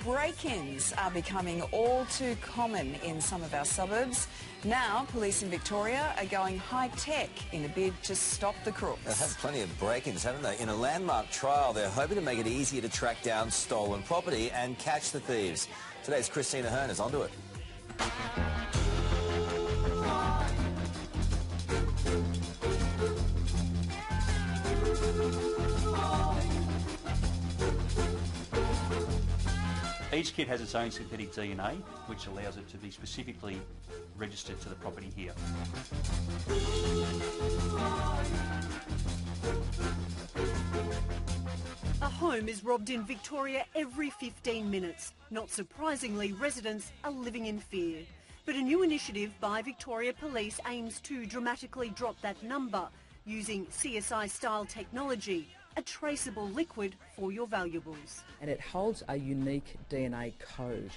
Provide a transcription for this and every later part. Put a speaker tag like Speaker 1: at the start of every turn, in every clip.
Speaker 1: break-ins are becoming all too common in some of our suburbs. Now, police in Victoria are going high-tech in a bid to stop the crooks.
Speaker 2: They've had plenty of break-ins, haven't they? In a landmark trial, they're hoping to make it easier to track down stolen property and catch the thieves. Today's Christina Hearn is onto it.
Speaker 3: Each kit has its own synthetic DNA, which allows it to be specifically registered to the property here.
Speaker 4: A home is robbed in Victoria every 15 minutes. Not surprisingly, residents are living in fear. But a new initiative by Victoria Police aims to dramatically drop that number using CSI-style technology, a traceable liquid for your valuables.
Speaker 5: And it holds a unique DNA code.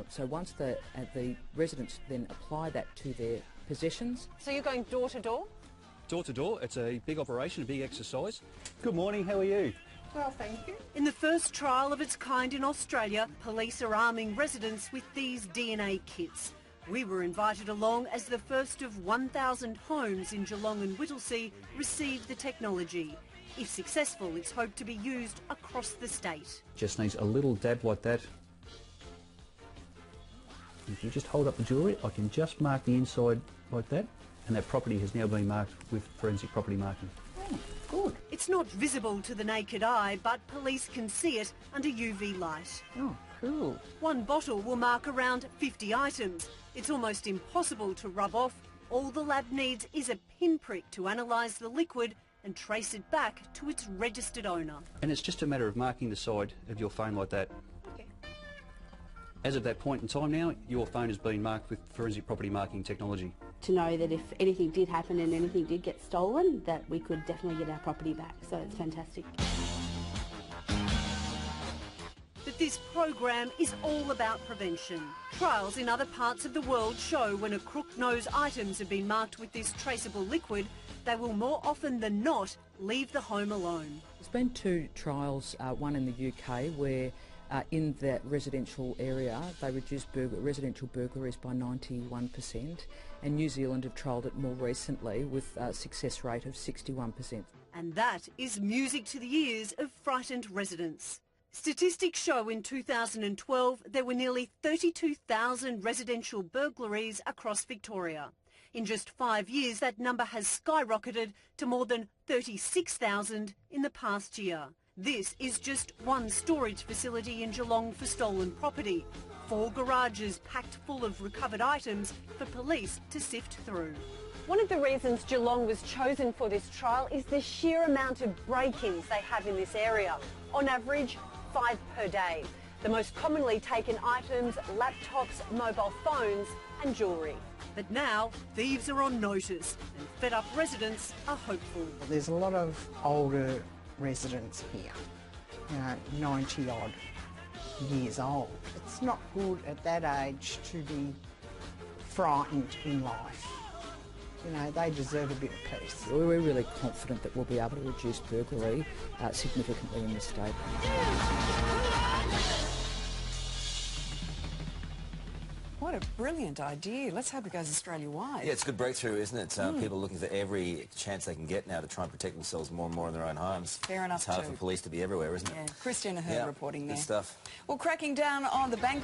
Speaker 5: So once the residents then apply that to their possessions.
Speaker 4: So you're going door to door?
Speaker 3: Door to door, it's a big operation, a big exercise. Good morning, how are you?
Speaker 4: Well, thank you. In the first trial of its kind in Australia, police are arming residents with these DNA kits. We were invited along as the first of 1,000 homes in Geelong and Whittlesea received the technology. If successful, it's hoped to be used across the state.
Speaker 3: Just needs a little dab like that. If you just hold up the jewellery, I can just mark the inside like that, and that property has now been marked with forensic property marking.
Speaker 4: Oh, good. It's not visible to the naked eye, but police can see it under UV light.
Speaker 5: Oh, cool.
Speaker 4: One bottle will mark around 50 items. It's almost impossible to rub off. All the lab needs is a pinprick to analyse the liquid and trace it back to its registered owner.
Speaker 3: And it's just a matter of marking the side of your phone like that.
Speaker 4: Okay.
Speaker 3: As of that point in time now, your phone has been marked with forensic property marking technology.
Speaker 6: To know that if anything did happen and anything did get stolen, that we could definitely get our property back. So it's fantastic.
Speaker 4: But this program is all about prevention. Trials in other parts of the world show when a crook knows items have been marked with this traceable liquid, they will more often than not leave the home alone.
Speaker 5: There's been two trials, one in the UK where in that residential area they reduced residential burglaries by 91%, and New Zealand have trialled it more recently with a success rate of 61%.
Speaker 4: And that is music to the ears of frightened residents. Statistics show in 2012 there were nearly 32,000 residential burglaries across Victoria. In just 5 years, that number has skyrocketed to more than 36,000 in the past year. This is just one storage facility in Geelong for stolen property. 4 garages packed full of recovered items for police to sift through. One of the reasons Geelong was chosen for this trial is the sheer amount of break-ins they have in this area. On average, 5 per day. The most commonly taken items, laptops, mobile phones and jewellery. But now, thieves are on notice and fed-up residents are hopeful.
Speaker 7: There's a lot of older residents here, 90-odd years old. It's not good at that age to be frightened in life. They deserve a bit of peace.
Speaker 5: We're really confident that we'll be able to reduce burglary significantly in the state.
Speaker 1: What a brilliant idea. Let's hope it goes Australia-wide.
Speaker 2: Yeah, it's a good breakthrough, isn't it? People are looking for every chance they can get now to try and protect themselves more and more in their own homes.
Speaker 1: Fair enough,
Speaker 2: It's harder for police to be everywhere, isn't it?
Speaker 1: Yeah. Christina Hearn reporting there.
Speaker 2: Good stuff.
Speaker 1: Well, cracking down on the bank